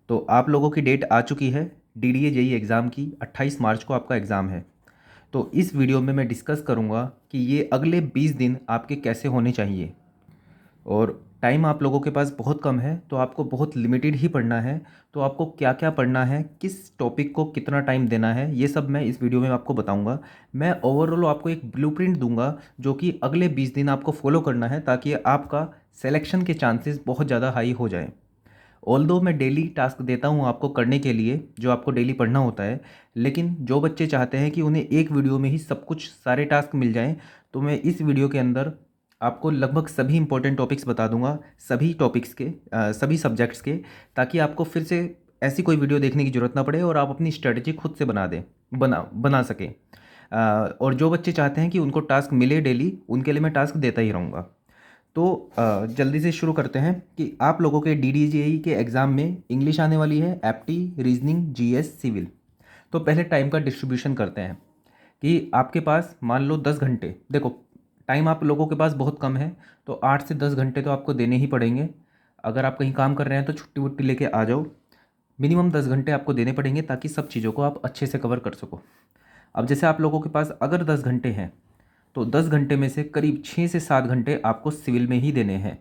तो आप लोगों की डेट आ चुकी है DDA जेई एग्ज़ाम की। 28 मार्च को आपका एग्ज़ाम है। तो इस वीडियो में मैं डिस्कस करूँगा कि ये अगले 20 दिन आपके कैसे होने चाहिए। और टाइम आप लोगों के पास बहुत कम है, तो आपको बहुत लिमिटेड ही पढ़ना है। तो आपको क्या क्या पढ़ना है, किस टॉपिक को कितना टाइम देना है, ये सब मैं इस वीडियो में आपको बताऊंगा। मैं ओवरऑल आपको एक ब्लूप्रिंट दूंगा जो कि अगले 20 दिन आपको फॉलो करना है, ताकि आपका सिलेक्शन के चांसेस बहुत ज़्यादा हाई हो जाएं। ऑल्दो मैं डेली टास्क देता हूँ आपको करने के लिए, जो आपको डेली पढ़ना होता है, लेकिन जो बच्चे चाहते हैं कि उन्हें एक वीडियो में ही सब कुछ सारे टास्क मिल जाएं, तो मैं इस वीडियो के अंदर आपको लगभग सभी इंपॉर्टेंट टॉपिक्स बता दूंगा, सभी टॉपिक्स के सभी सब्जेक्ट्स के, ताकि आपको फिर से ऐसी कोई वीडियो देखने की ज़रूरत ना पड़े और आप अपनी स्ट्रेटजी खुद से बना सकें। और जो बच्चे चाहते हैं कि उनको टास्क मिले डेली, उनके लिए मैं टास्क देता ही रहूँगा। तो जल्दी से शुरू करते हैं कि आप लोगों के DDJE के एग्ज़ाम में इंग्लिश आने वाली है, एप्टी, रीजनिंग, GS, सिविल। तो पहले टाइम का डिस्ट्रीब्यूशन करते हैं कि आपके पास मान लो 10 घंटे। देखो, टाइम आप लोगों के पास बहुत कम है, तो 8 से 10 घंटे तो आपको देने ही पड़ेंगे। अगर आप कहीं काम कर रहे हैं तो छुट्टी वुट्टी लेके आ जाओ। मिनिमम 10 घंटे आपको देने पड़ेंगे ताकि सब चीज़ों को आप अच्छे से कवर कर सको। अब जैसे आप लोगों के पास अगर 10 घंटे हैं, तो 10 घंटे में से करीब 6 से 7 घंटे आपको सिविल में ही देने हैं।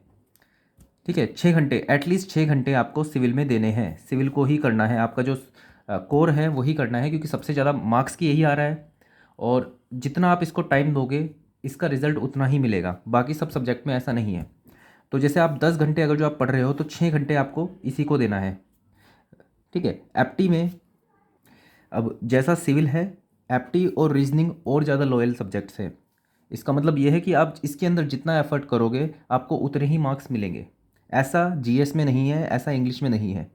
ठीक है, 6 घंटे, एटलीस्ट 6 घंटे आपको सिविल में देने हैं। सिविल को ही करना है, आपका जो कोर है वही करना है, क्योंकि सबसे ज़्यादा मार्क्स की यही आ रहा है। और जितना आप इसको टाइम दोगे, इसका रिजल्ट उतना ही मिलेगा। बाकी सब सब्जेक्ट में ऐसा नहीं है। तो जैसे आप 10 घंटे अगर जो आप पढ़ रहे हो, तो 6 घंटे आपको इसी को देना है। ठीक है, एप्टी में अब जैसा सिविल है, एप्टी और रीजनिंग और ज़्यादा लॉयल सब्जेक्ट्स हैं। इसका मतलब ये है कि आप इसके अंदर जितना एफर्ट करोगे, आपको उतने ही मार्क्स मिलेंगे। ऐसा GS में नहीं है, ऐसा इंग्लिश में नहीं है।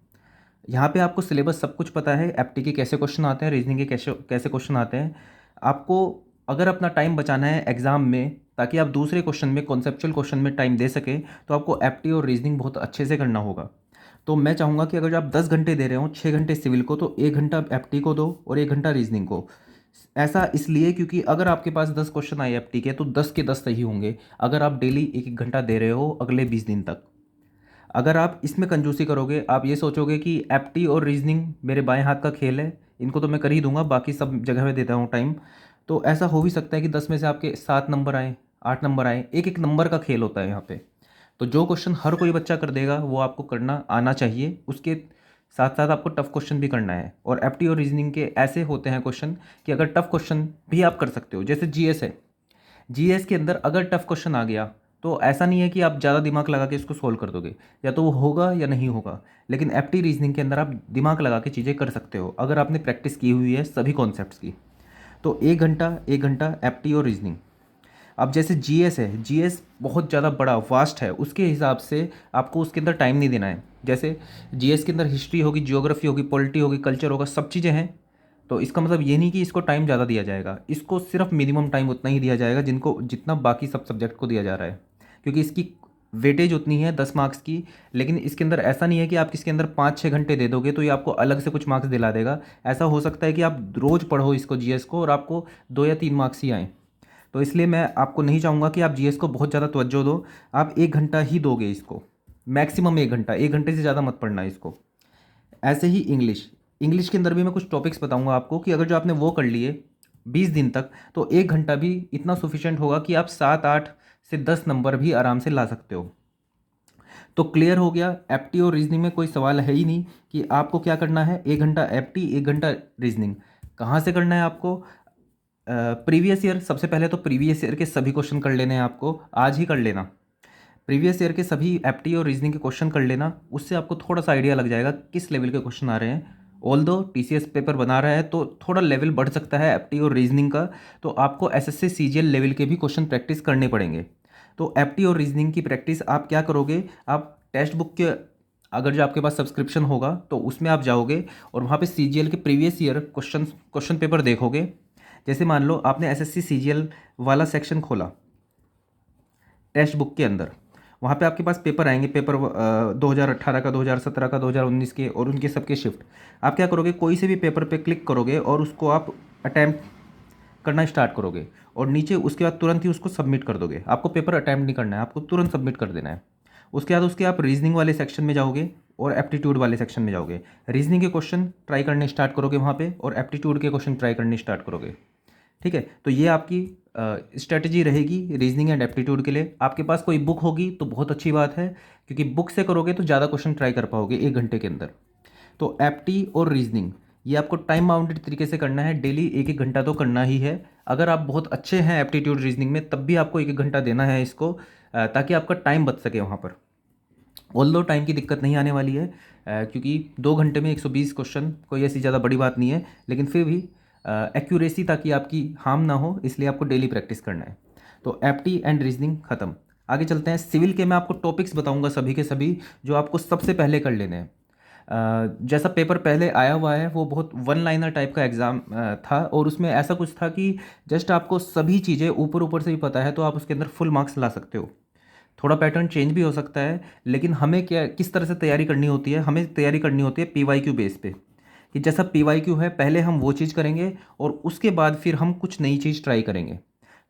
यहाँ पे आपको सिलेबस सब कुछ पता है, एप्टी के कैसे क्वेश्चन आते हैं, रीजनिंग के कैसे कैसे क्वेश्चन आते हैं। आपको अगर अपना टाइम बचाना है एग्ज़ाम में, ताकि आप दूसरे क्वेश्चन में, कॉन्सेप्चुअल क्वेश्चन में टाइम दे सकें, तो आपको एप्टी और रीजनिंग बहुत अच्छे से करना होगा। तो मैं चाहूँगा कि अगर जो आप 10 घंटे दे रहे हो, 6 घंटे सिविल को, तो 1 घंटा एप्टी को दो और 1 घंटा रीजनिंग को। ऐसा इसलिए क्योंकि अगर आपके पास 10 क्वेश्चन आए एप्टी के, तो 10 के 10 सही होंगे, अगर आप डेली 1 1 घंटा दे रहे हो अगले 20 दिन तक। अगर आप इसमें कंजूसी करोगे, आप ये सोचोगे कि एप्टी और रीजनिंग मेरे बाएं हाथ का खेल है, इनको तो मैं कर ही दूंगा, बाकी सब जगह में देता हूँ टाइम, तो ऐसा हो भी सकता है कि 10 में से आपके 7 नंबर आए, 8 नंबर आए। एक एक नंबर का खेल होता है यहाँ पे। तो जो क्वेश्चन हर कोई बच्चा कर देगा, वो आपको करना आना चाहिए। उसके साथ साथ आपको टफ क्वेश्चन भी करना है। और एप्टी और रीजनिंग के ऐसे होते हैं क्वेश्चन कि अगर टफ क्वेश्चन भी आप कर सकते हो, जैसे GS है। GS के अंदर अगर टफ क्वेश्चन आ गया, तो ऐसा नहीं है कि आप ज़्यादा दिमाग लगा के इसको सोल्व कर दोगे, या तो वो होगा या नहीं होगा। लेकिन एप्टी रीजनिंग के अंदर आप दिमाग लगा के चीज़ें कर सकते हो, अगर आपने प्रैक्टिस की हुई है सभी कॉन्सेप्ट्स की। तो 1 घंटा 1 घंटा एप्टी और रीजनिंग। अब जैसे GS है, GS बहुत ज़्यादा बड़ा वास्ट है, उसके हिसाब से आपको उसके अंदर टाइम नहीं देना है। जैसे GS के अंदर हिस्ट्री होगी, जियोग्राफी होगी, पॉलिटी होगी, कल्चर होगा, सब चीज़ें हैं। तो इसका मतलब ये नहीं कि इसको टाइम ज़्यादा दिया जाएगा, इसको सिर्फ मिनिमम टाइम उतना ही दिया जाएगा जिनको जितना बाकी सब सब्जेक्ट को दिया जा रहा है, क्योंकि इसकी वेटेज उतनी है 10 मार्क्स की। लेकिन इसके अंदर ऐसा नहीं है कि आप इसके अंदर 5 6 घंटे दे दोगे तो ये आपको अलग से कुछ मार्क्स दिला देगा। ऐसा हो सकता है कि आप रोज़ पढ़ो इसको, GS को, और आपको 2 या 3 मार्क्स ही आएँ। तो इसलिए मैं आपको नहीं चाहूँगा कि आप GS को बहुत ज़्यादा तवज्जो दो। आप 1 घंटा ही दोगे इसको, मैक्सिमम 1 घंटा, 1 घंटे से ज़्यादा मत पढ़ना इसको। ऐसे ही इंग्लिश, इंग्लिश के अंदर भी मैं कुछ टॉपिक्स बताऊंगा आपको कि अगर जो आपने वो कर लिए 20 दिन तक, तो 1 घंटा भी इतना सफिशेंट होगा कि आप 7 8 से 10 नंबर भी आराम से ला सकते हो। तो क्लियर हो गया, एप्टी और रीजनिंग में कोई सवाल है ही नहीं कि आपको क्या करना है। 1 घंटा एप्टी, 1 घंटा रीजनिंग। कहाँ से करना है आपको? प्रीवियस ईयर, सबसे पहले तो प्रीवियस ईयर के सभी क्वेश्चन कर लेने हैं आपको, आज ही कर लेना। प्रीवियस ईयर के सभी एप्टी और रीजनिंग के क्वेश्चन कर लेना, उससे आपको थोड़ा सा आइडिया लग जाएगा किस लेवल के क्वेश्चन आ रहे हैं। ऑल दो TCS पेपर बना रहा है, तो थोड़ा लेवल बढ़ सकता है एप्टी और रीजनिंग का, तो आपको SSC CGL लेवल के भी क्वेश्चन प्रैक्टिस करने पड़ेंगे। तो एप्टी और रीजनिंग की प्रैक्टिस आप क्या करोगे, आप टेक्स्ट बुक के, अगर जो आपके पास सब्सक्रिप्शन होगा तो उसमें आप जाओगे और वहाँ पे CGL के प्रीवियस ईयर क्वेश्चन पेपर देखोगे। जैसे मान लो आपने SSC CGL वाला सेक्शन खोला टेक्स्ट बुक के अंदर, वहाँ पे आपके पास पेपर आएंगे, पेपर 2018 का, 2017 का, 2019 के, और उनके सबके शिफ्ट। आप क्या करोगे, कोई से भी पेपर पे क्लिक करोगे और उसको आप अटैम्प्ट करना स्टार्ट करोगे, और नीचे उसके बाद तुरंत ही उसको सबमिट कर दोगे। आपको पेपर अटैम्प्ट नहीं करना है, आपको तुरंत सबमिट कर देना है। उसके बाद उसके आप रीजनिंग वाले सेक्शन में जाओगे और एप्टीट्यूड वाले सेक्शन में जाओगे। रीजनिंग के क्वेश्चन ट्राई करने स्टार्ट करोगे वहाँ पे, और एप्टीट्यूड के क्वेश्चन ट्राई करने स्टार्ट करोगे। ठीक है, तो ये आपकी स्ट्रेटजी रहेगी रीजनिंग एंड एप्टीट्यूड के लिए। आपके पास कोई बुक होगी तो बहुत अच्छी बात है, क्योंकि बुक से करोगे तो ज़्यादा क्वेश्चन ट्राई कर पाओगे 1 घंटे के अंदर। तो एप्टी और रीजनिंग ये आपको टाइम बाउंडेड तरीके से करना है, डेली 1-1 घंटा तो करना ही है। अगर आप बहुत अच्छे हैं एप्टीट्यूड रीजनिंग में तब भी आपको 1-1 घंटा देना है इसको, ताकि आपका टाइम बच सके वहाँ पर। ऑल्दो टाइम की दिक्कत नहीं आने वाली है, क्योंकि 2 घंटे में 120 क्वेश्चन कोई ऐसी ज़्यादा बड़ी बात नहीं है, लेकिन फिर भी एक्यूरेसी ताकि आपकी हार्म ना हो, इसलिए आपको डेली प्रैक्टिस करना है। तो एप्टी एंड रीजनिंग ख़त्म। आगे चलते हैं सिविल के। मैं आपको टॉपिक्स बताऊंगा सभी के सभी जो आपको सबसे पहले कर लेने हैं। जैसा पेपर पहले आया हुआ है वो बहुत वन लाइनर टाइप का एग्ज़ाम था, और उसमें ऐसा कुछ था कि जस्ट आपको सभी चीज़ें ऊपर ऊपर से भी पता है तो आप उसके अंदर फुल मार्क्स ला सकते हो। थोड़ा पैटर्न चेंज भी हो सकता है, लेकिन हमें क्या किस तरह से तैयारी करनी होती है, हमें तैयारी करनी होती है PYQ बेस पे, कि जैसा PYQ है पहले हम वो चीज़ करेंगे और उसके बाद फिर हम कुछ नई चीज़ ट्राई करेंगे।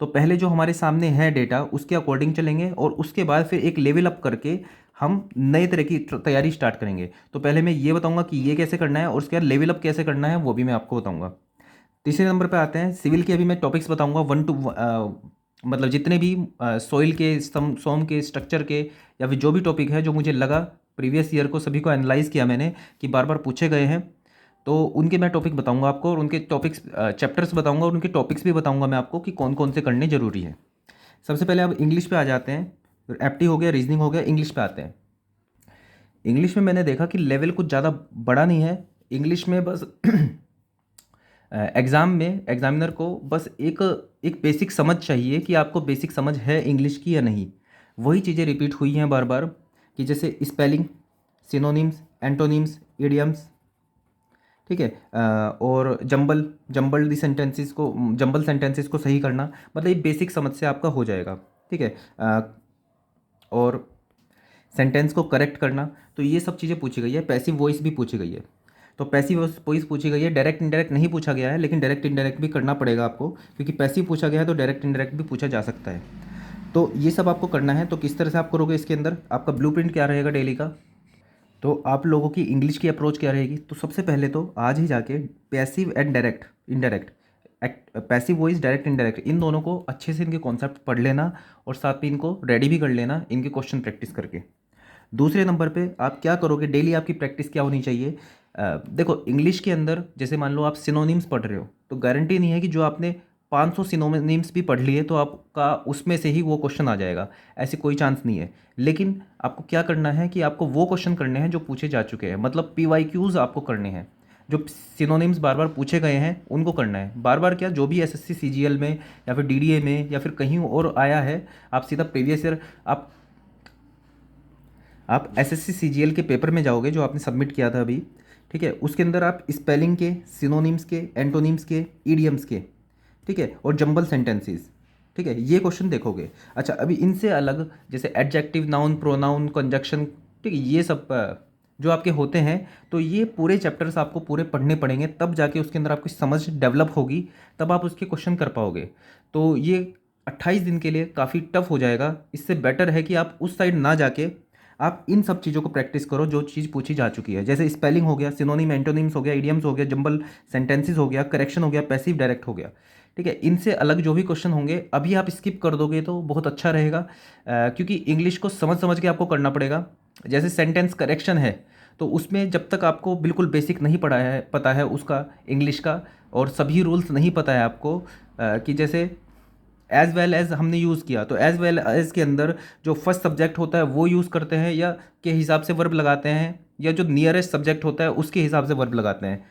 तो पहले जो हमारे सामने है डेटा उसके अकॉर्डिंग चलेंगे, और उसके बाद फिर एक लेवल अप करके हम नए तरह की तैयारी स्टार्ट करेंगे। तो पहले मैं ये बताऊंगा कि ये कैसे करना है, और उसके बाद लेवल अप कैसे करना है वो भी मैं आपको बताऊंगा। तीसरे नंबर पे आते हैं सिविल के। अभी मैं टॉपिक्स बताऊंगा 1 to मतलब जितने भी सॉइल के, सोम के, स्ट्रक्चर के, या फिर जो भी टॉपिक है जो मुझे लगा प्रीवियस ईयर को सभी को एनालाइज किया मैंने कि बार बार पूछे गए हैं, तो उनके मैं टॉपिक बताऊंगा आपको, और उनके टॉपिक्स चैप्टर्स बताऊंगा, और उनके टॉपिक्स भी बताऊंगा मैं आपको कि कौन कौन से करने जरूरी है। सबसे पहले अब इंग्लिश पे आ जाते हैं। एप्टी हो गया, रीजनिंग हो गया, इंग्लिश पे आते हैं। इंग्लिश में मैंने देखा कि लेवल कुछ ज़्यादा बड़ा नहीं है इंग्लिश में, बस एग्ज़ाम में एग्जामिनर को बस एक एक बेसिक समझ चाहिए कि आपको बेसिक समझ है इंग्लिश की या नहीं। वही चीज़ें रिपीट हुई हैं बार बार, कि जैसे स्पेलिंग, सिनोनिम्स, एंटोनिम्स, इडियम्स। ठीक है, और जंबल सेंटेंसेस को सही करना, मतलब ये बेसिक समझ से आपका हो जाएगा। ठीक है, और सेंटेंस को करेक्ट करना, तो ये सब चीज़ें पूछी गई है। पैसिव वॉइस भी पूछी गई है, तो पैसिव वॉइस पूछी गई है। डायरेक्ट इनडायरेक्ट नहीं पूछा गया है, लेकिन डायरेक्ट इनडायरेक्ट भी करना पड़ेगा आपको, क्योंकि पैसिव पूछा गया है तो डायरेक्ट इनडायरेक्ट भी पूछा जा सकता है। तो ये सब आपको करना है। तो किस तरह से आप करोगे, इसके अंदर आपका ब्लूप्रिंट क्या रहेगा डेली का। तो आप लोगों की इंग्लिश की अप्रोच क्या रहेगी, तो सबसे पहले तो आज ही जाके passive and direct indirect, passive voice, direct indirect, इन दोनों को अच्छे से इनके कॉन्सेप्ट पढ़ लेना, और साथ में इनको रेडी भी कर लेना इनके क्वेश्चन प्रैक्टिस करके। दूसरे नंबर पे आप क्या करोगे, डेली आपकी प्रैक्टिस क्या होनी चाहिए। देखो इंग्लिश के अंदर जैसे मान लो आप सिनोनिम्स पढ़ रहे हो, तो गारंटी नहीं है कि जो आपने 500 सिनोनिम्स भी पढ़ लिए तो आपका उसमें से ही वो क्वेश्चन आ जाएगा, ऐसी कोई चांस नहीं है। लेकिन आपको क्या करना है कि आपको वो क्वेश्चन करने हैं जो पूछे जा चुके हैं, मतलब PYQs आपको करने हैं। जो सिनोनिम्स बार बार पूछे गए हैं उनको करना है बार बार। क्या जो भी SSC CGL में या फिर DDA में या फिर कहीं और आया है, आप सीधा प्रीवियस ईयर आप SSC CGL के पेपर में जाओगे जो आपने सबमिट किया था अभी। ठीक है, उसके अंदर आप स्पेलिंग के, सिनोनिम्स के, एंटोनिम्स के, ईडियम्स के, ठीक है, और जंबल सेंटेंसेस, ठीक है, ये क्वेश्चन देखोगे। अच्छा, अभी इनसे अलग जैसे एडजेक्टिव, नाउन, प्रोनाउन, कंजक्शन, ठीक है, ये सब जो आपके होते हैं, तो ये पूरे चैप्टर्स आपको पूरे पढ़ने पड़ेंगे, तब जाके उसके अंदर आपकी समझ डेवलप होगी, तब आप उसके क्वेश्चन कर पाओगे। तो ये 28 दिन के लिए काफ़ी टफ हो जाएगा। इससे बेटर है कि आप उस साइड ना जाके आप इन सब चीज़ों को प्रैक्टिस करो जो चीज़ पूछी जा चुकी है। जैसे स्पेलिंग हो गया, सिनोनिम, एंटोनिम्स हो गया, इडियम्स हो गया, जंबल सेंटेंसेस हो गया, करेक्शन हो गया, पैसिव डायरेक्ट हो गया। ठीक है, इनसे अलग जो भी क्वेश्चन होंगे अभी आप स्किप कर दोगे तो बहुत अच्छा रहेगा, क्योंकि इंग्लिश को समझ समझ के आपको करना पड़ेगा। जैसे सेंटेंस करेक्शन है, तो उसमें जब तक आपको बिल्कुल बेसिक नहीं पता है उसका इंग्लिश का, और सभी रूल्स नहीं पता है आपको, कि जैसे एज वेल एज हमने यूज़ किया, तो एज वेल एज के अंदर जो फर्स्ट सब्जेक्ट होता है वो यूज़ करते हैं, या के हिसाब से वर्ब लगाते हैं, या जो नियरेस्ट सब्जेक्ट होता है उसके हिसाब से वर्ब लगाते हैं।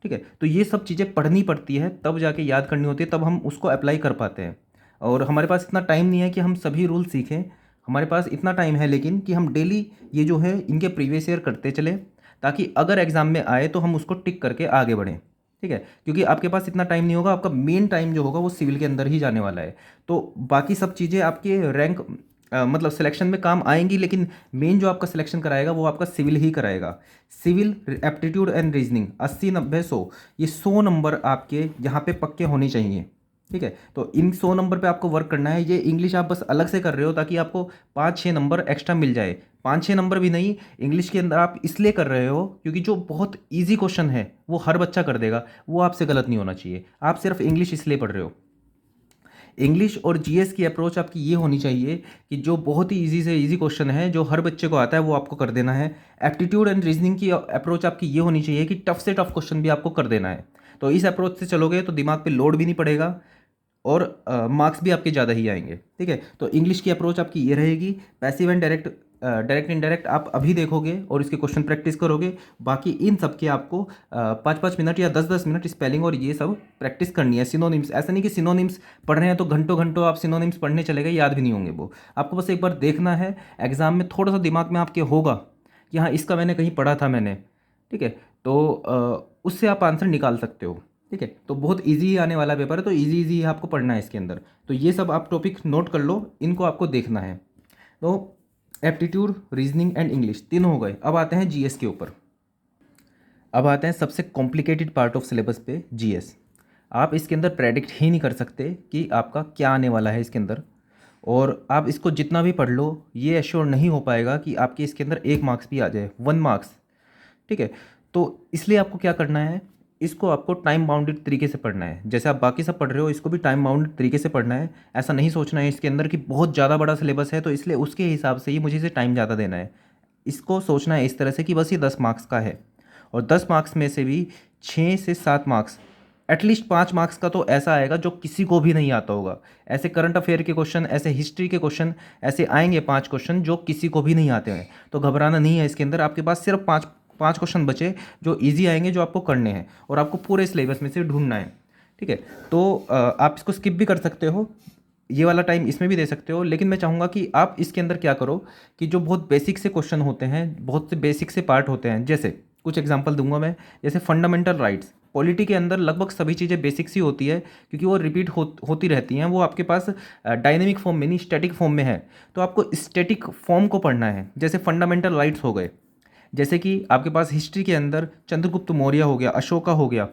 ठीक है, तो ये सब चीज़ें पढ़नी पड़ती है, तब जाके याद करनी होती है, तब हम उसको अप्लाई कर पाते हैं। और हमारे पास इतना टाइम नहीं है कि हम सभी रूल सीखें। हमारे पास इतना टाइम है लेकिन कि हम डेली ये जो है इनके प्रीवियस ईयर करते चलें, ताकि अगर एग्ज़ाम में आए तो हम उसको टिक करके आगे बढ़ें। ठीक है, क्योंकि आपके पास इतना टाइम नहीं होगा, आपका मेन टाइम जो होगा वो सिविल के अंदर ही जाने वाला है। तो बाकी सब चीज़ें आपके रैंक मतलब सिलेक्शन में काम आएंगी, लेकिन मेन जो आपका सिलेक्शन कराएगा वो आपका सिविल ही कराएगा। सिविल, एप्टीट्यूड एंड रीजनिंग 80, 90, 100, ये 100 नंबर आपके यहाँ पे पक्के होने चाहिए। ठीक है। तो इन 100 नंबर पे आपको वर्क करना है। ये इंग्लिश आप बस अलग से कर रहे हो ताकि आपको 5-6 नंबर एक्स्ट्रा मिल जाए। 5-6 नंबर भी नहीं, इंग्लिश के अंदर आप इसलिए कर रहे हो क्योंकि जो बहुत ईजी क्वेश्चन है वो हर बच्चा कर देगा, वो आपसे गलत नहीं होना चाहिए। आप सिर्फ इंग्लिश इसलिए पढ़ रहे हो। इंग्लिश और जीएस की अप्रोच आपकी ये होनी चाहिए कि जो बहुत ही इजी से इजी क्वेश्चन है जो हर बच्चे को आता है वो आपको कर देना है। एप्टीट्यूड एंड रीजनिंग की अप्रोच आपकी ये होनी चाहिए कि टफ से टफ क्वेश्चन भी आपको कर देना है। तो इस अप्रोच से चलोगे तो दिमाग पे लोड भी नहीं पड़ेगा और मार्क्स भी आपके ज़्यादा ही आएंगे। ठीक है। तो इंग्लिश की अप्रोच आपकी ये रहेगी। Passive and direct, direct indirect आप अभी देखोगे और इसके क्वेश्चन प्रैक्टिस करोगे। बाकी इन सब के आपको 5-5 मिनट या 10-10 मिनट स्पेलिंग और ये सब प्रैक्टिस करनी है। सिनोनिम्स, ऐसा नहीं कि सिनोनिम्स पढ़ रहे हैं तो घंटों घंटों आप सिनोनिम्स पढ़ने चले गए, याद भी नहीं होंगे वो। आपको बस एक बार देखना है, एग्जाम में थोड़ा सा दिमाग में आपके होगा कि हाँ इसका मैंने कहीं पढ़ा था मैंने। ठीक है। तो उससे आप आंसर निकाल सकते हो। ठीक है। तो बहुत इजी आने वाला पेपर है, तो इजी इजी आपको पढ़ना है इसके अंदर। तो ये सब आप टॉपिक नोट कर लो, इनको आपको देखना है। तो एप्टीट्यूड, रीजनिंग एंड इंग्लिश तीनों हो गए। अब आते हैं जीएस के ऊपर। अब आते हैं सबसे कॉम्प्लिकेटेड पार्ट ऑफ सिलेबस पे, जीएस। आप इसके अंदर प्रेडिक्ट ही नहीं कर सकते कि आपका क्या आने वाला है इसके अंदर, और आप इसको जितना भी पढ़ लो ये एश्योर नहीं हो पाएगा कि आपके इसके अंदर 1 मार्क्स भी आ जाए, 1 मार्क्स। ठीक है। तो इसलिए आपको क्या करना है, इसको आपको टाइम बाउंडेड तरीके से पढ़ना है। जैसे आप बाकी सब पढ़ रहे हो इसको भी टाइम बाउंडेड तरीके से पढ़ना है। ऐसा नहीं सोचना है इसके अंदर कि बहुत ज़्यादा बड़ा सिलेबस है तो इसलिए उसके हिसाब से ही मुझे इसे टाइम ज़्यादा देना है। इसको सोचना है इस तरह से कि बस ये 10 मार्क्स का है, और 10 मार्क्स में से भी 6 से 7 मार्क्स, एटलीस्ट 5 मार्क्स का तो ऐसा आएगा जो किसी को भी नहीं आता होगा। ऐसे करंट अफेयर के क्वेश्चन, ऐसे हिस्ट्री के क्वेश्चन, ऐसे आएंगे 5 क्वेश्चन जो किसी को भी नहीं आते हैं। तो घबराना नहीं है इसके अंदर। आपके पास सिर्फ 5 क्वेश्चन बचे जो इजी आएंगे, जो आपको करने हैं, और आपको पूरे सिलेबस में से ढूंढना है। ठीक है। तो आप इसको स्किप भी कर सकते हो, ये वाला टाइम इसमें भी दे सकते हो, लेकिन मैं चाहूँगा कि आप इसके अंदर क्या करो कि जो बहुत बेसिक से क्वेश्चन होते हैं, बहुत से बेसिक से पार्ट होते हैं, जैसे कुछ एग्जांपल दूंगा मैं। जैसे फंडामेंटल राइट्स, पॉलिटी के अंदर लगभग सभी चीज़ें बेसिक सी होती है क्योंकि वो रिपीट होती रहती हैं। वो आपके पास डायनेमिक फॉर्म में नहीं, स्टैटिक फॉर्म में है। तो आपको स्टैटिक फॉर्म को पढ़ना है। जैसे फंडामेंटल राइट्स हो गए, जैसे कि आपके पास हिस्ट्री के अंदर चंद्रगुप्त मौर्य हो गया, अशोका हो गया।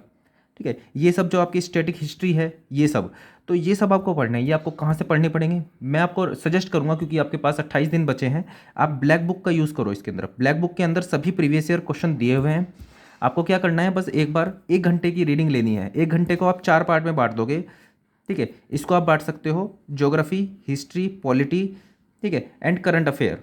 ठीक है। ये सब जो आपकी स्टैटिक हिस्ट्री है, ये सब, तो ये सब आपको पढ़ना है। ये आपको कहाँ से पढ़ने पड़ेंगे, मैं आपको सजेस्ट करूँगा, क्योंकि आपके पास 28 दिन बचे हैं, आप ब्लैक बुक का यूज़ करो इसके अंदर। ब्लैक बुक के अंदर सभी प्रीवियस ईयर क्वेश्चन दिए हुए हैं। आपको क्या करना है, बस एक बार 1 घंटे की रीडिंग लेनी है। 1 घंटे को आप 4 पार्ट में बांट दोगे। ठीक है। इसको आप बांट सकते हो ज्योग्राफी, हिस्ट्री, पॉलिटी, ठीक है, एंड करंट अफेयर।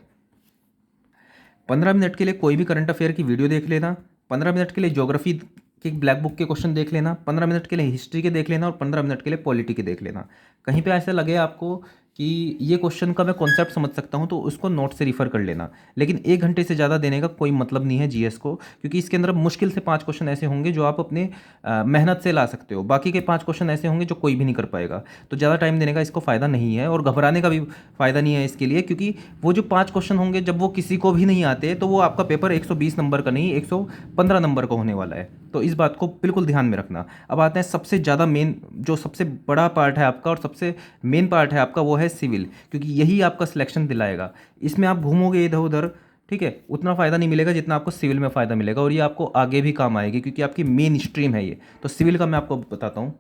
15 मिनट के लिए कोई भी करंट अफेयर की वीडियो देख लेना, 15 मिनट के लिए ज्योग्राफी के ब्लैक बुक के क्वेश्चन देख लेना, 15 मिनट के लिए हिस्ट्री के देख लेना, और 15 मिनट के लिए पॉलिटी के देख लेना। कहीं पे ऐसा लगे आपको कि ये क्वेश्चन का मैं कॉन्सेप्ट समझ सकता हूँ तो उसको नोट से रिफ़र कर लेना। लेकिन 1 घंटे से ज़्यादा देने का कोई मतलब नहीं है जीएस को, क्योंकि इसके अंदर मुश्किल से 5 क्वेश्चन ऐसे होंगे जो आप अपने मेहनत से ला सकते हो। बाकी के 5 क्वेश्चन ऐसे होंगे जो कोई भी नहीं कर पाएगा। तो ज़्यादा टाइम देने का इसको फ़ायदा नहीं है, और घबराने का भी फ़ायदा नहीं है इसके लिए, क्योंकि वो जो 5 क्वेश्चन होंगे जब वो किसी को भी नहीं आते तो वो आपका पेपर 120 नंबर का नहीं 115 नंबर का होने वाला है। तो इस बात को बिल्कुल ध्यान में रखना। अब आते हैं सबसे ज़्यादा मेन, जो सबसे बड़ा पार्ट है आपका और सबसे मेन पार्ट है आपका, वो है सिविल, क्योंकि यही आपका सिलेक्शन दिलाएगा। इसमें आप घूमोगे इधर उधर, ठीक है, उतना फ़ायदा नहीं मिलेगा जितना आपको सिविल में फ़ायदा मिलेगा, और ये आपको आगे भी काम आएगी क्योंकि आपकी मेन स्ट्रीम है ये। तो सिविल का मैं आपको बताता हूँ।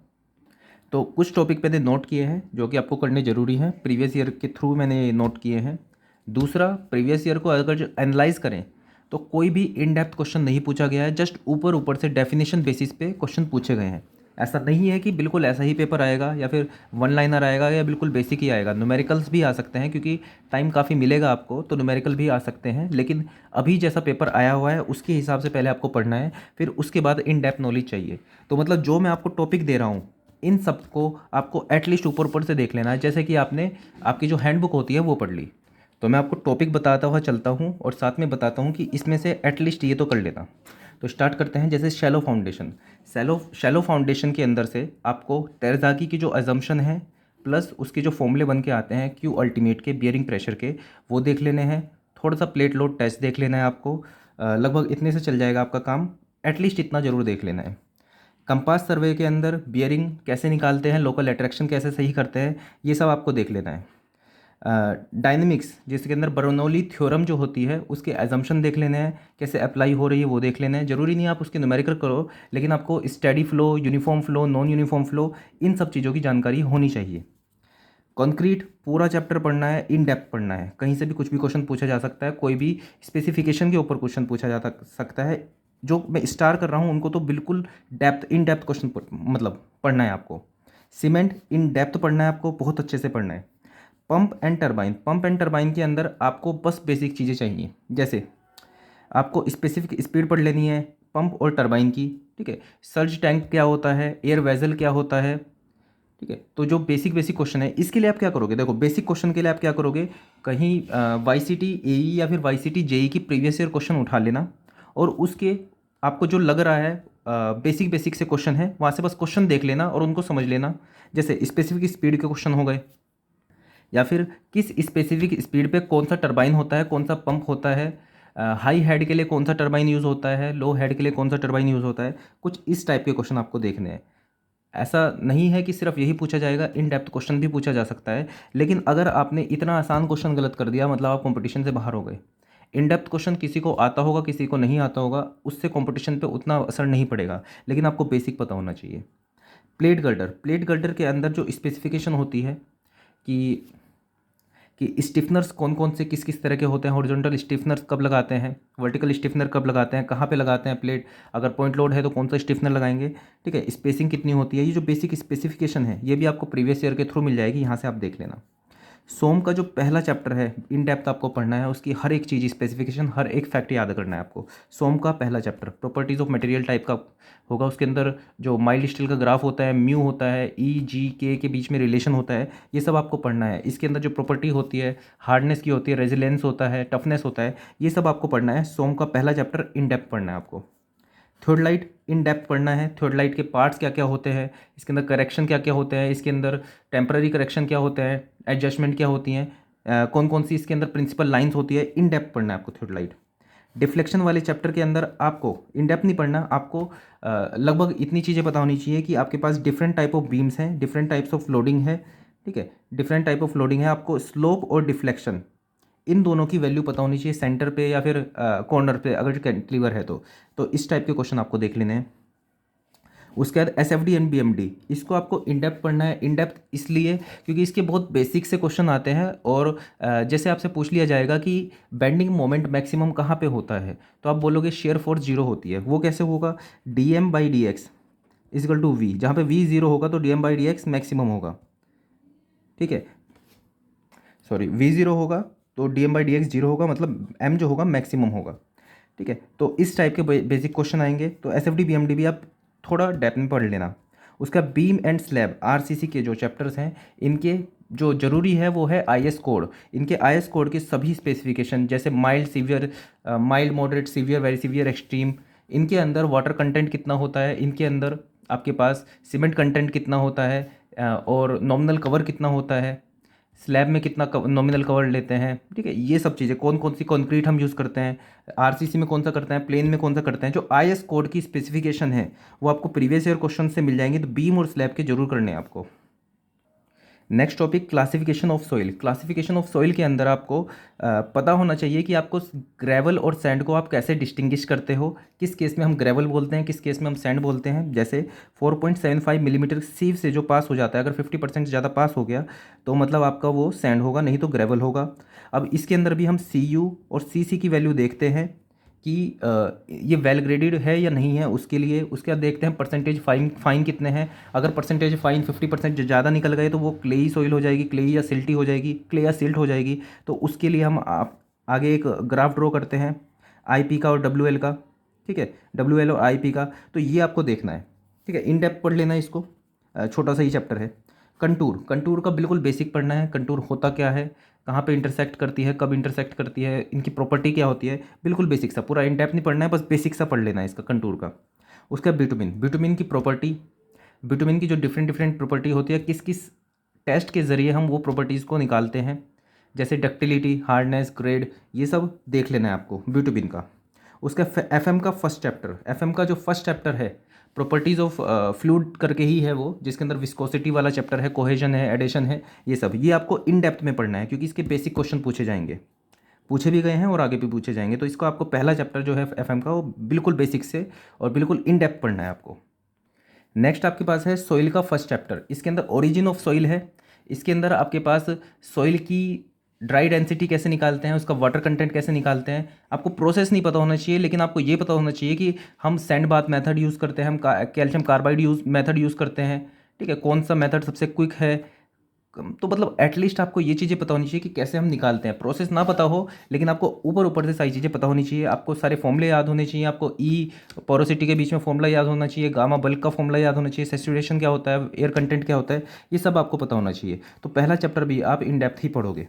तो कुछ टॉपिक मैंने नोट किए हैं जो कि आपको करने ज़रूरी हैं, प्रीवियस ईयर के थ्रू मैंने नोट किए हैं। दूसरा, प्रीवियस ईयर को अगर एनालाइज करें तो कोई भी इन डेप्थ क्वेश्चन नहीं पूछा गया है, जस्ट ऊपर ऊपर से डेफिनेशन बेसिस पे क्वेश्चन पूछे गए हैं। ऐसा नहीं है कि बिल्कुल ऐसा ही पेपर आएगा या फिर वन लाइनर आएगा या बिल्कुल बेसिक ही आएगा। न्यूमेरिकल्स भी आ सकते हैं, क्योंकि टाइम काफ़ी मिलेगा आपको, तो न्यूमेरिकल भी आ सकते हैं। लेकिन अभी जैसा पेपर आया हुआ है उसके हिसाब से पहले आपको पढ़ना है, फिर उसके बाद इन डेप्थ नॉलेज चाहिए। तो मतलब जो मैं आपको टॉपिक दे रहा हूँ इन सब को आपको एटलीस्ट ऊपर ऊपर से देख लेना है। जैसे कि आपने आपकी जो हैंडबुक होती है वो पढ़ ली, तो मैं आपको टॉपिक बताता हुआ चलता हूँ और साथ में बताता हूँ कि इसमें से एटलीस्ट ये तो कर लेना। तो स्टार्ट करते हैं। जैसे शैलो फाउंडेशन, शैलो फाउंडेशन के अंदर से आपको टेरज़ागी की जो अजम्पशन है प्लस उसके जो फॉर्मूले बन के आते हैं क्यू अल्टीमेट के, बियरिंग प्रेशर के, वो देख लेने हैं। थोड़ा सा प्लेट लोड टेस्ट देख लेना है आपको। लगभग इतने से चल जाएगा आपका काम, एटलीस्ट इतना ज़रूर देख लेना है। कंपास सर्वे के अंदर बियरिंग कैसे निकालते हैं, लोकल अट्रैक्शन कैसे सही करते हैं, ये सब आपको देख लेना है। डायनेमिक्स जिसके अंदर बर्नौली थ्योरम जो होती है उसके एजम्पशन देख लेने हैं, कैसे अप्लाई हो रही है वो देख लेना है। ज़रूरी नहीं आप उसके न्यूमेरिकल करो, लेकिन आपको steady flow, uniform flow, non uniform flow, इन सब चीज़ों की जानकारी होनी चाहिए। कंक्रीट पूरा चैप्टर पढ़ना है, इन डेप्थ पढ़ना है, कहीं से भी कुछ भी क्वेश्चन पूछा जा सकता है, कोई भी स्पेसिफिकेशन के ऊपर क्वेश्चन पूछा जा सकता है। जो मैं स्टार कर रहा हूँ उनको तो बिल्कुल डेप्थ, इन डेप्थ क्वेश्चन मतलब पढ़ना है आपको। सीमेंट इन डेप्थ पढ़ना है आपको, बहुत अच्छे से पढ़ना है। Pump and turbine, pump and turbine के अंदर आपको बस बेसिक चीज़ें चाहिए, जैसे आपको स्पेसिफिक स्पीड पढ़ लेनी है पंप और टरबाइन की, ठीक है। सर्ज टैंक क्या होता है, एयर वेजल क्या होता है, ठीक है। तो जो बेसिक बेसिक क्वेश्चन है इसके लिए आप क्या करोगे, देखो बेसिक क्वेश्चन के लिए आप क्या करोगे, कहीं वाई सी टी ए या फिर वाई सी टी जेई की प्रीवियस ईयर क्वेश्चन उठा लेना, और उसके आपको जो लग रहा है बेसिक बेसिक से क्वेश्चन है वहाँ से बस क्वेश्चन देख लेना और उनको समझ लेना। जैसे स्पेसिफिक स्पीड के क्वेश्चन हो गए, या फिर किस स्पेसिफिक स्पीड पे कौन सा टरबाइन होता है, कौन सा पंप होता है, हाई हेड के लिए कौन सा टरबाइन यूज़ होता है, लो हेड के लिए कौन सा टरबाइन यूज़ होता है, कुछ इस टाइप के क्वेश्चन आपको देखने हैं। ऐसा नहीं है कि सिर्फ यही पूछा जाएगा, इन डेप्थ क्वेश्चन भी पूछा जा सकता है, लेकिन अगर आपने इतना आसान क्वेश्चन गलत कर दिया मतलब आप कंपटीशन से बाहर हो गए। इन डेप्थ क्वेश्चन किसी को आता होगा, किसी को नहीं आता होगा, उससे कंपटीशन पे उतना असर नहीं पड़ेगा, लेकिन आपको बेसिक पता होना चाहिए। प्लेट गर्डर, प्लेट गर्डर के अंदर जो स्पेसिफिकेशन होती है कि स्टिफनर्स कौन कौन से किस किस तरह के होते हैं, हॉरिजॉन्टल स्टिफनर्स कब लगाते हैं, वर्टिकल स्टिफनर कब लगाते हैं, कहाँ पे लगाते हैं प्लेट, अगर पॉइंट लोड है तो कौन सा स्टिफनर लगाएंगे, ठीक है। स्पेसिंग कितनी होती है, ये जो बेसिक स्पेसिफिकेशन है ये भी आपको प्रीवियस ईयर के थ्रू मिल जाएगी, यहाँ से आप देख लेना। सोम का जो पहला चैप्टर है इन डेप्थ आपको पढ़ना है, उसकी हर एक चीज़ स्पेसिफिकेशन, हर एक फैक्ट याद करना है आपको। सोम का पहला chapter properties of material type का होगा, उसके अंदर जो माइल्ड स्टील का ग्राफ होता है, म्यू होता है, ई जी के बीच में रिलेशन होता है, ये सब आपको पढ़ना है। इसके अंदर जो प्रॉपर्टी होती है, हार्डनेस की होती है, रेजिलेंस होता है, टफनेस होता है, ये सब आपको पढ़ना है। सोम का पहला चैप्टर इन डेप्थ पढ़ना है आपको। थ्योडलाइट इन डेप्थ पढ़ना है, थ्योडलाइट के पार्ट्स क्या क्या होते हैं, इसके अंदर करेक्शन क्या क्या होते हैं, इसके अंदर टेम्पररी करेक्शन क्या होते हैं, एडजस्टमेंट क्या होती हैं, कौन कौन सी इसके अंदर प्रिंसिपल लाइंस होती है, इन डेप्थ पढ़ना है आपको थ्योडलाइट। डिफ्लेक्शन वाले चैप्टर के अंदर आपको इन डेप्थ नहीं पढ़ना, आपको लगभग इतनी चीज़ें पता होनी चाहिए कि आपके पास डिफरेंट टाइप ऑफ बीम्स हैं, डिफरेंट टाइप्स ऑफ लोडिंग है, ठीक है, डिफरेंट टाइप ऑफ लोडिंग है, आपको स्लोप और डिफ्लेक्शन इन दोनों की वैल्यू पता होनी चाहिए, सेंटर पे या फिर कॉर्नर पे अगर कैंटिलीवर है तो इस टाइप के क्वेश्चन आपको देख लेने हैं। उसके बाद S F D and B M D, इसको आपको इन डेप्थ पढ़ना है। इन डेप्थ इसलिए क्योंकि इसके बहुत बेसिक से क्वेश्चन आते हैं, और जैसे आपसे पूछ लिया जाएगा कि बेंडिंग मोमेंट मैक्सिमम कहाँ पे होता है, तो आप बोलोगे शेयर फोर्स जीरो होती है, वो कैसे होगा, d m by d x is equal to v, जहाँ पे वी जीरो होगा तो d m by d x maximum होगा, ठीक है। सॉरी, वी जीरो होगा तो d m by d x zero होगा, मतलब एम जो होगा मैक्सिमम होगा, ठीक है। तो इस टाइप के बेसिक क्वेश्चन आएंगे, तो S F D B M D भी आप थोड़ा डेप्थ में पढ़ लेना। उसका beam and slab R C C के जो चैप्टर्स हैं, इनके जो ज़रूरी है वो है आई एस कोड। इनके आई एस कोड के सभी स्पेसिफिकेशन, जैसे mild severe, mild moderate severe very severe extreme, इनके अंदर वाटर कंटेंट कितना होता है, इनके अंदर आपके पास सीमेंट कंटेंट कितना होता है, और नॉमिनल कवर कितना होता है, स्लैब में कितना नॉमिनल कवर लेते हैं, ठीक है। ये सब चीज़ें, कौन कौन सी कंक्रीट हम यूज़ करते हैं, आरसीसी में कौन सा करते हैं, प्लेन में कौन सा करते हैं, जो आईएस कोड की स्पेसिफिकेशन है वो आपको प्रीवियस ईयर क्वेश्चन से मिल जाएंगे, तो बीम और स्लैब के जरूर करने हैं आपको। Next topic classification of soil. Classification of soil के अंदर आपको पता होना चाहिए कि आपको ग्रेवल और सैंड को आप कैसे डिस्टिंग्विश करते हो, किस केस में हम ग्रेवल बोलते हैं, किस केस में हम सैंड बोलते हैं। जैसे 4.75 मिलीमीटर सीव से जो पास हो जाता है, अगर 50% ज़्यादा पास हो गया तो मतलब आपका वो सैंड होगा, नहीं तो ग्रेवल होगा। अब इसके अंदर भी हम CU और CC की वैल्यू देखते हैं कि ये वेल ग्रेडेड है या नहीं है, उसके लिए उसके बाद देखते हैं परसेंटेज फाइन कितने हैं। अगर परसेंटेज फाइन 50% ज़्यादा निकल गए तो वो क्लेई सॉइल हो जाएगी, क्लेई या सिल्टी हो जाएगी, क्ले या सिल्ट हो जाएगी। तो उसके लिए हम आगे एक ग्राफ ड्रॉ करते हैं IP का और WL का, ठीक है, WL और IP का। तो ये आपको देखना है, ठीक है, इन डेप्थ पढ़ लेना है इसको, छोटा सा ही चैप्टर है। कंटूर, कंटूर का बिल्कुल बेसिक पढ़ना है, कंटूर होता क्या है, कहाँ पे इंटरसेक्ट करती है, कब इंटरसेक्ट करती है, इनकी प्रॉपर्टी क्या होती है, बिल्कुल बेसिक सा, पूरा इन डेप्थ नहीं पढ़ना है, बस बेसिक सा पढ़ लेना है इसका कंटूर का। उसका बिटुमिन, बिटुमिन की प्रॉपर्टी, बिटुमिन की जो डिफरेंट डिफरेंट प्रॉपर्टी होती है, किस किस टेस्ट के ज़रिए हम वो प्रॉपर्टीज़ को निकालते हैं, जैसे डक्टिलिटी, हार्डनेस, ग्रेड, ये सब देख लेना है आपको बिटुमिन का। उसका FM का फर्स्ट चैप्टर, FM का जो फर्स्ट चैप्टर है प्रॉपर्टीज़ ऑफ फ्लूइड करके ही है वो, जिसके अंदर विस्कोसिटी वाला चैप्टर है, कोहेजन है, एडेशन है, ये सब ये आपको इन डेप्थ में पढ़ना है, क्योंकि इसके बेसिक क्वेश्चन पूछे जाएंगे, पूछे भी गए हैं और आगे भी पूछे जाएंगे। तो इसको आपको पहला चैप्टर जो है एफएम का, वो बिल्कुल बेसिक से और बिल्कुल इन डेप्थ पढ़ना है आपको। नेक्स्ट आपके पास है सॉइल का फर्स्ट चैप्टर। इसके अंदर ओरिजिन ऑफ सॉइल है। इसके अंदर आपके पास सॉइल की ड्राई डेंसिटी कैसे निकालते हैं, उसका वाटर कंटेंट कैसे निकालते हैं। आपको प्रोसेस नहीं पता होना चाहिए, लेकिन आपको ये पता होना चाहिए कि हम सैंड बाथ मेथड यूज़ करते हैं, हम कैल्शियम कार्बाइड मेथड यूज़ करते हैं, ठीक है, कौन सा मेथड सबसे क्विक है। तो मतलब एटलीस्ट आपको ये चीज़ें पता होनी चाहिए कि कैसे हम निकालते हैं। प्रोसेस ना पता हो, लेकिन आपको ऊपर ऊपर से सारी चीज़ें पता होनी चाहिए। आपको सारे फॉर्मूले याद होने चाहिए। आपको ई पोरोसिटी के बीच में फॉर्मूला याद होना चाहिए, गामा बल्क का फॉर्मूला याद होना चाहिए, सैचुरेशन क्या होता है, एयर कंटेंट क्या होता है, ये सब आपको पता होना चाहिए। तो पहला चैप्टर भी आप इन डेप्थ ही पढ़ोगे।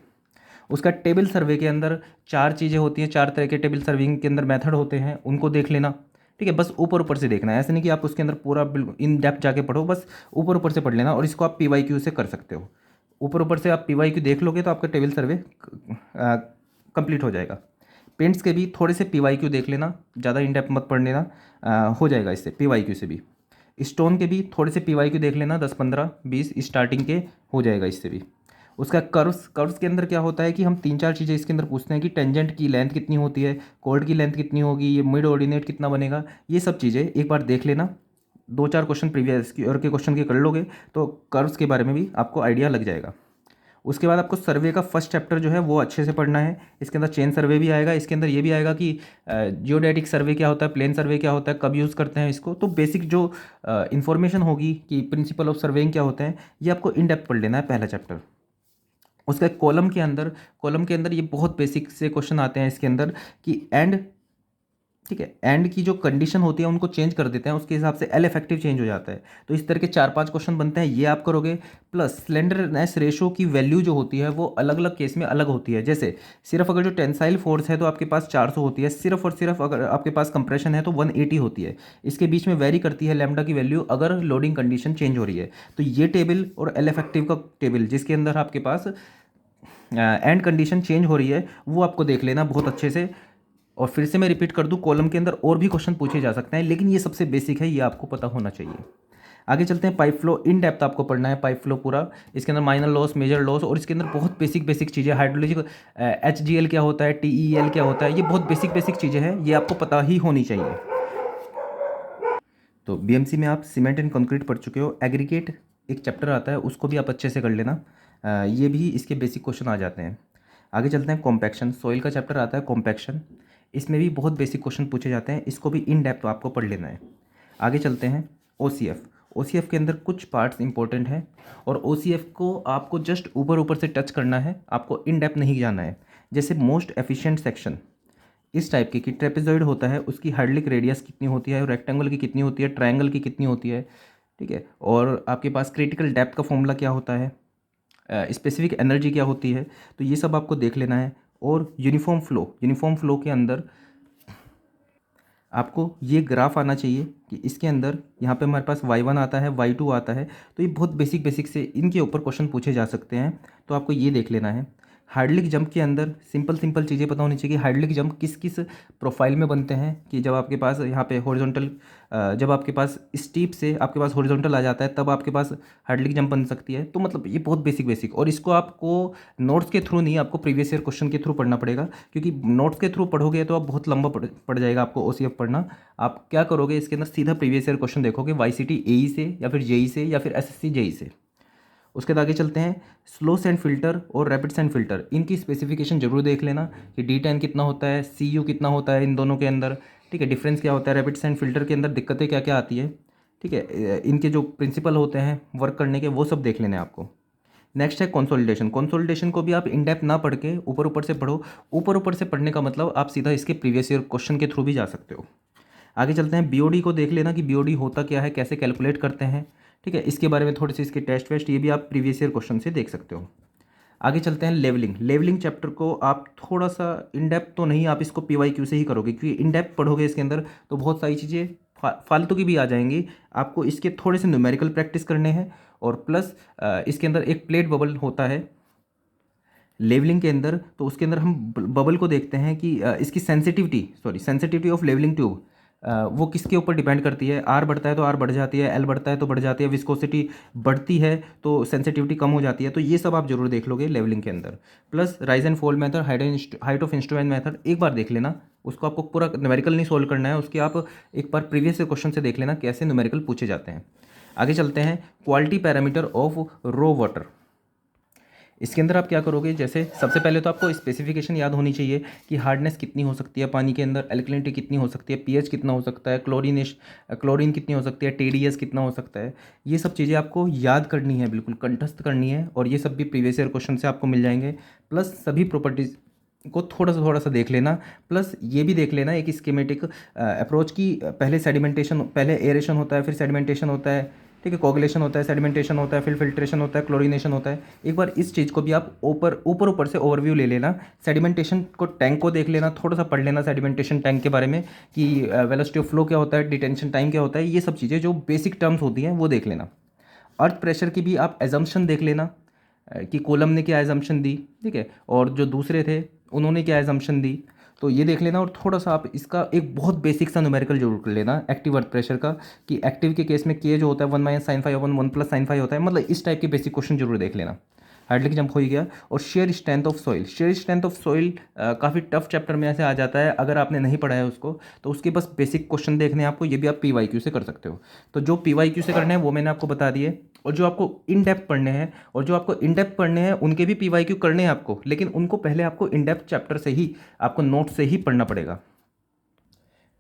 उसका टेबल सर्वे के अंदर 4 चीज़ें होती हैं, 4 तरह के टेबल सर्विंग के अंदर मेथड होते हैं, उनको देख लेना, ठीक है। बस ऊपर ऊपर से देखना है, ऐसे नहीं कि आप उसके अंदर पूरा बिल्कुल इन डेप्थ जाके पढ़ो, बस ऊपर ऊपर से पढ़ लेना। और इसको आप PYQ से कर सकते हो। ऊपर ऊपर से आप PYQ देख लोगे तो आपका टेबल सर्वे कंप्लीट हो जाएगा। पेंट्स के भी थोड़े से PYQ देख लेना, ज़्यादा इन डेप्थ मत पढ़ लेना, हो जाएगा इससे PYQ से भी। स्टोन के भी थोड़े से PYQ देख लेना, 10 15 20 स्टार्टिंग के हो जाएगा इससे भी। उसका कर्व्स के अंदर क्या होता है कि हम 3-4 चीज़ें इसके अंदर पूछते हैं कि टेंजेंट की लेंथ कितनी होती है, कॉर्ड की लेंथ कितनी होगी, ये मिड ऑर्डिनेट कितना बनेगा, ये सब चीज़ें एक बार देख लेना। 2-4 क्वेश्चन प्रीवियस ईयर के क्वेश्चन के कर लोगे तो कर्व्स के बारे में भी आपको आइडिया लग जाएगा। उसके बाद आपको सर्वे का फर्स्ट चैप्टर जो है वो अच्छे से पढ़ना है। इसके अंदर चेन सर्वे भी आएगा, इसके अंदर ये भी आएगा कि जियोडेटिक सर्वे क्या होता है, प्लेन सर्वे क्या होता है, कब यूज़ करते हैं इसको। तो बेसिक जो इन्फॉर्मेशन होगी कि प्रिंसिपल ऑफ सर्वेइंग क्या होता है, ये आपको इन डेप्थ पढ़ लेना है पहला चैप्टर। उसका कॉलम के अंदर ये बहुत बेसिक से क्वेश्चन आते हैं इसके अंदर कि एंड, ठीक है, एंड की जो कंडीशन होती है उनको चेंज कर देते हैं, उसके हिसाब से एल इफेक्टिव चेंज हो जाता है। तो इस तरह के 4-5 क्वेश्चन बनते हैं, ये आप करोगे। प्लस स्लेंडरनेस रेशो की वैल्यू जो होती है वो अलग अलग केस में अलग होती है। जैसे सिर्फ अगर जो टेंसाइल फोर्स है तो आपके पास 400 होती है, सिर्फ और सिर्फ अगर आपके पास कंप्रेशन है तो 180 होती है। इसके बीच में वेरी करती है लैम्डा की वैल्यू अगर लोडिंग कंडीशन चेंज हो रही है। तो ये टेबल और एल इफेक्टिव का टेबल जिसके अंदर आपके पास एंड कंडीशन चेंज हो रही है, वो आपको देख लेना बहुत अच्छे से। और फिर से मैं रिपीट कर दूं, कॉलम के अंदर और भी क्वेश्चन पूछे जा सकते हैं, लेकिन ये सबसे बेसिक है, ये आपको पता होना चाहिए। आगे चलते हैं, पाइप फ्लो इन डेप्थ आपको पढ़ना है, पाइप फ्लो पूरा। इसके अंदर माइनर लॉस, मेजर लॉस, और इसके अंदर बहुत बेसिक चीज़ें, हाइड्रोलॉजी HGL क्या होता है, TEL क्या होता है, ये बहुत बेसिक चीज़ें हैं, ये आपको पता ही होनी चाहिए। तो BMC में आप सीमेंट एंड कंक्रीट पढ़ चुके हो। एग्रीगेट एक चैप्टर आता है, उसको भी आप अच्छे से कर लेना, ये भी इसके बेसिक क्वेश्चन आ जाते हैं। आगे चलते हैं, कॉम्पैक्शन, सॉइल का चैप्टर आता है कॉम्पैक्शन, इसमें भी बहुत बेसिक क्वेश्चन पूछे जाते हैं, इसको भी इन डेप्थ आपको पढ़ लेना है। आगे चलते हैं, OCF के अंदर कुछ पार्ट्स इंपॉर्टेंट हैं, और OCF को आपको जस्ट ऊपर ऊपर से टच करना है, आपको इन डेप्थ नहीं जाना है। जैसे मोस्ट एफिशिएंट सेक्शन इस टाइप की कि ट्रेपेजॉइड होता है, उसकी हाइड्रोलिक रेडियस कितनी होती है, रेक्टेंगल की कितनी होती है, ट्रायंगल की कितनी होती है, ठीक है। और आपके पास क्रिटिकल डेप्थ का फॉर्मूला क्या होता है, स्पेसिफिक एनर्जी क्या होती है, तो ये सब आपको देख लेना है। और यूनिफॉर्म फ्लो के अंदर आपको ये ग्राफ आना चाहिए कि इसके अंदर यहाँ पे हमारे पास y1 आता है, y2 आता है, तो ये बहुत बेसिक से इनके ऊपर क्वेश्चन पूछे जा सकते हैं, तो आपको ये देख लेना है। हाइड्रोलिक जंप के अंदर सिंपल चीज़ें पता होनी चाहिए कि हाइड्रोलिक जंप किस किस प्रोफाइल में बनते हैं, कि जब आपके पास यहाँ पे हॉरिजॉन्टल, जब आपके पास स्टीप से आपके पास हॉरिजॉन्टल आ जाता है तब आपके पास हाइड्रोलिक जंप बन सकती है। तो मतलब ये बहुत बेसिक, और इसको आपको नोट्स के थ्रू नहीं, आपको प्रीवियस ईयर क्वेश्चन के थ्रू पढ़ना पड़ेगा, क्योंकि नोट्स के थ्रू पढ़ोगे तो आप बहुत लंबा पड़ जाएगा आपको OCF पढ़ना। आप क्या करोगे, इसके अंदर सीधा प्रीवियस ईयर क्वेश्चन देखोगे, YCT AE से या फिर JEE से या फिर SSC JEE से। उसके बाद आगे चलते हैं, स्लो सैंड फिल्टर और रैपिड सैंड फिल्टर, इनकी स्पेसिफिकेशन जरूर देख लेना कि D10 कितना होता है, CU कितना होता है इन दोनों के अंदर, ठीक है, डिफरेंस क्या होता है, रैपिड सैंड फिल्टर के अंदर दिक्कतें क्या क्या आती है, ठीक है, इनके जो प्रिंसिपल होते हैं वर्क करने के, वो सब देख लेने आपको। नेक्स्ट है कंसोलिडेशन को भी आप इन डेप्थ ना पढ़ के ऊपर ऊपर से पढ़ो। ऊपर से पढ़ने का मतलब आप सीधा इसके प्रीवियस ईयर क्वेश्चन के थ्रू भी जा सकते हो। आगे चलते हैं, BOD को देख लेना कि BOD होता क्या है, कैसे कैलकुलेट करते हैं, ठीक है, इसके बारे में थोड़े से इसके टेस्ट वेस्ट ये भी आप प्रीवियस ईयर क्वेश्चन से देख सकते हो। आगे चलते हैं, लेवलिंग चैप्टर को आप थोड़ा सा इन डेप्थ तो नहीं, आप इसको PYQ से ही करोगे, क्योंकि इन डेप्थ पढ़ोगे इसके अंदर तो बहुत सारी चीज़ें फालतू की भी आ जाएंगी, आपको इसके थोड़े से न्यूमेरिकल प्रैक्टिस करने हैं। और प्लस इसके अंदर एक प्लेट बबल होता है लेवलिंग के अंदर, तो उसके अंदर हम बबल को देखते हैं कि इसकी सेंसिटिविटी ऑफ लेवलिंग ट्यूब वो किसके ऊपर डिपेंड करती है। आर बढ़ता है तो आर बढ़ जाती है, एल बढ़ता है तो बढ़ जाती है, विस्कोसिटी बढ़ती है तो सेंसिटिविटी कम हो जाती है। तो ये सब आप जरूर देख लोगे लेवलिंग के अंदर। Plus rise and fall method, height of instrument method एक बार देख लेना, उसको आपको पूरा न्यूमेरिकल नहीं सोल्व करना है, उसके आप एक बार प्रीवियस क्वेश्चन से देख लेना कैसे न्यूमेरिकल पूछे जाते हैं। आगे चलते हैं, quality parameter of raw water. इसके अंदर आप क्या करोगे, जैसे सबसे पहले तो आपको स्पेसिफिकेशन याद होनी चाहिए कि हार्डनेस कितनी हो सकती है पानी के अंदर, एल्कलिनिटी कितनी हो सकती है, पीएच कितना हो सकता है, क्लोरीन कितनी हो सकती है, टीडीएस कितना हो सकता है। ये सब चीज़ें आपको याद करनी है, बिल्कुल कंठस्थ करनी है, और ये सब भी प्रीवियस ईयर क्वेश्चन से आपको मिल जाएंगे। प्लस सभी प्रॉपर्टीज़ को थोड़ा सा देख लेना। प्लस ये भी देख लेना एक स्कीमेटिक अप्रोच की, पहले सेडिमेंटेशन, पहले एरेशन होता है, फिर सेडिमेंटेशन होता है, ठीक है, कोगुलेशन होता है, सेडिमेंटेशन होता है, फिर फिल्ट्रेशन होता है, क्लोरीनेशन होता है। एक बार इस चीज़ को भी आप ऊपर से ओवरव्यू ले लेना। सेडिमेंटेशन को, टैंक को देख लेना, थोड़ा सा पढ़ लेना सेडिमेंटेशन टैंक के बारे में कि वेलोसिटी ऑफ फ्लो क्या होता है, डिटेंशन टाइम क्या होता है, ये सब चीज़ें जो बेसिक टर्म्स होती हैं वो देख लेना। अर्थ प्रेशर की भी आप एजम्पशन देख लेना कि कोलम ने क्या एजम्पशन दी, ठीक है, और जो दूसरे थे उन्होंने क्या एजम्पशन दी, तो ये देख लेना। और थोड़ा सा आप इसका एक बहुत बेसिक सा न्यूमेरिकल जरूर कर लेना एक्टिव अर्थ प्रेशर का, कि एक्टिव के केस में के जो होता है 1-sin5/1 +sin5 होता है, मतलब इस टाइप के बेसिक क्वेश्चन जरूर देख लेना। हार्डली जंप हो ही गया। और shear strength of soil, shear strength of soil काफ़ी टफ चैप्टर में ऐसे आ जाता है, अगर आपने नहीं पढ़ा है उसको तो उसके बस बेसिक क्वेश्चन देखने हैं आपको, ये भी आप PYQ से कर सकते हो। तो जो PYQ से करने हैं वो मैंने आपको बता दिए, और जो आपको इन डेप्थ पढ़ने हैं उनके भी PYQ करने हैं आपको, लेकिन उनको पहले आपको इन डेप्थ चैप्टर से ही, आपको नोट से ही पढ़ना पड़ेगा।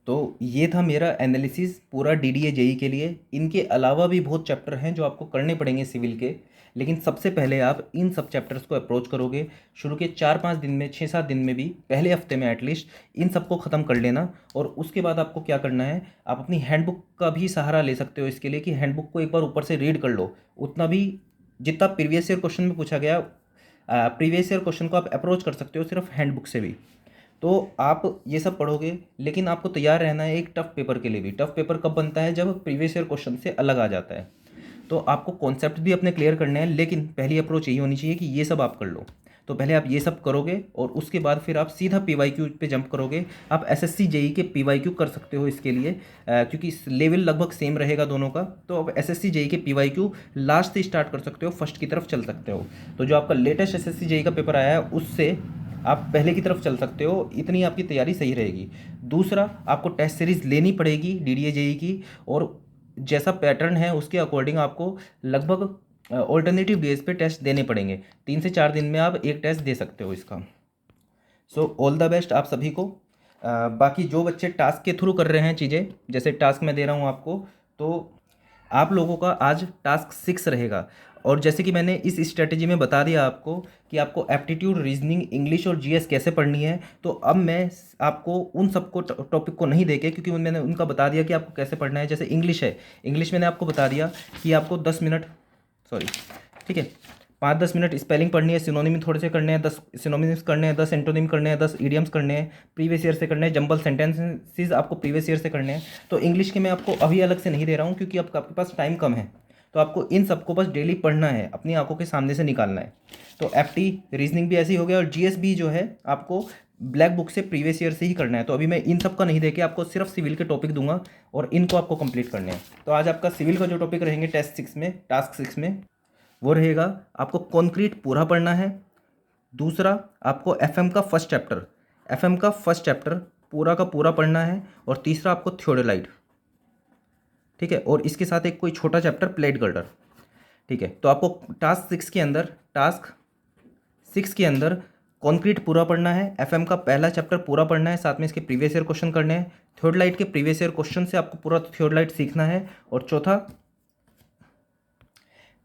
तो ये था मेरा एनालिसिस पूरा DDA JEE के लिए। इनके अलावा भी बहुत चैप्टर हैं जो आपको करने पड़ेंगे सिविल के, लेकिन सबसे पहले आप इन सब चैप्टर्स को अप्रोच करोगे। शुरू के 4-5 दिन में, 6-7 दिन में भी, पहले हफ्ते में एटलीस्ट इन सबको ख़त्म कर लेना। और उसके बाद आपको क्या करना है, आप अपनी हैंडबुक का भी सहारा ले सकते हो इसके लिए, कि हैंडबुक को एक बार ऊपर से रीड कर लो। उतना भी जितना प्रीवियस ईयर क्वेश्चन में पूछा गया, प्रीवियस ईयर क्वेश्चन को आप अप्रोच कर सकते हो सिर्फ हैंडबुक से भी। तो आप ये सब पढ़ोगे, लेकिन आपको तैयार रहना है एक टफ पेपर के लिए भी। टफ पेपर कब बनता है, जब प्रीवियस ईयर क्वेश्चन से अलग आ जाता है। तो आपको कॉन्सेप्ट भी अपने क्लियर करने हैं, लेकिन पहली अप्रोच यही होनी चाहिए कि ये सब आप कर लो। तो पहले आप ये सब करोगे और उसके बाद फिर आप सीधा PYQ पे जंप करोगे। आप SSC JEE के PYQ कर सकते हो इसके लिए, क्योंकि लेवल लगभग सेम रहेगा दोनों का। तो आप SSC JEE के PYQ लास्ट से स्टार्ट कर सकते हो, फर्स्ट की तरफ चल सकते हो। तो जो आपका लेटेस्ट SSC JEE का पेपर आया है उससे आप पहले की तरफ चल सकते हो, इतनी आपकी तैयारी सही रहेगी। दूसरा, आपको टेस्ट सीरीज़ लेनी पड़ेगी DDA JEE की, और जैसा पैटर्न है उसके अकॉर्डिंग आपको लगभग ऑल्टरनेटिव डेज पे टेस्ट देने पड़ेंगे। 3 से 4 दिन में आप एक टेस्ट दे सकते हो इसका। सो ऑल द बेस्ट आप सभी को। बाकी जो बच्चे टास्क के थ्रू कर रहे हैं चीज़ें, जैसे टास्क मैं दे रहा हूँ आपको, तो आप लोगों का आज टास्क 6 रहेगा। और जैसे कि मैंने इस स्ट्रेटेजी में बता दिया आपको कि आपको एप्टीट्यूड, रीजनिंग, इंग्लिश और GS कैसे पढ़नी है, तो अब मैं आपको उन सबको टॉपिक को नहीं देके, क्योंकि मैंने उनका बता दिया कि आपको कैसे पढ़ना है। जैसे इंग्लिश है, इंग्लिश मैंने आपको बता दिया कि आपको 10 मिनट, ठीक है, 5-10 मिनट स्पेलिंग पढ़नी है, सिनोनिम थोड़े से करने हैं, 10 सिनोनिम्स करने हैं, 10 एंटोनिम करने हैं, 10 इडियम्स करने हैं, प्रीवियस ईयर से करने हैं, जंबल सेंटेंसेस आपको प्रीवियस ईयर से करने हैं। तो इंग्लिश के मैं आपको अभी अलग से नहीं दे रहा हूँ, क्योंकि आपके पास टाइम कम है। तो आपको इन सबको बस डेली पढ़ना है, अपनी आंखों के सामने से निकालना है। तो FT रीजनिंग भी ऐसे ही हो गया, और GS भी जो है आपको ब्लैक बुक से प्रीवियस ईयर से ही करना है। तो अभी मैं इन सब का नहीं देके आपको सिर्फ सिविल के टॉपिक दूंगा, और इनको आपको कंप्लीट करने हैं। तो आज आपका सिविल का जो टॉपिक रहेंगे टास्क 6 में, वो रहेगा आपको कंक्रीट पूरा पढ़ना है। दूसरा, आपको FM का फर्स्ट चैप्टर पूरा का पूरा पढ़ना है। और तीसरा, आपको थियोडोलाइट, ठीक है, और इसके साथ एक कोई छोटा चैप्टर प्लेट गर्डर, ठीक है। तो आपको टास्क 6 के अंदर कंक्रीट पूरा पढ़ना है, FM का पहला चैप्टर पूरा पढ़ना है, साथ में इसके प्रीवियस ईयर क्वेश्चन करने हैं, थियोडोलाइट के प्रीवियस ईयर क्वेश्चन से आपको पूरा थियोडोलाइट सीखना है, और चौथा,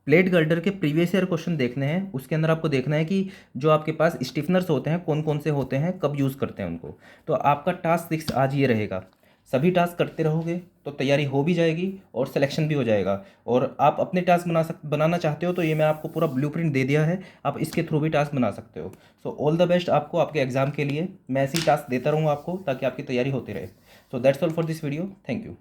प्लेट गर्डर के प्रीवियस ईयर क्वेश्चन देखने हैं। उसके अंदर आपको देखना है कि जो आपके पास स्टिफनर्स होते हैं कौन कौन से होते हैं, कब यूज़ करते हैं उनको। तो आपका टास्क 6 आज ये रहेगा। सभी टास्क करते रहोगे तो तैयारी हो भी जाएगी और सिलेक्शन भी हो जाएगा। और आप अपने टास्क बनाना चाहते हो तो ये मैं आपको पूरा ब्लूप्रिंट दे दिया है, आप इसके थ्रू भी टास्क बना सकते हो। सो ऑल द बेस्ट आपको आपके एग्जाम के लिए। मैं ऐसे ही टास्क देता रहूँगा आपको, ताकि आपकी तैयारी होती रहे। So that's all for this video. Thank you.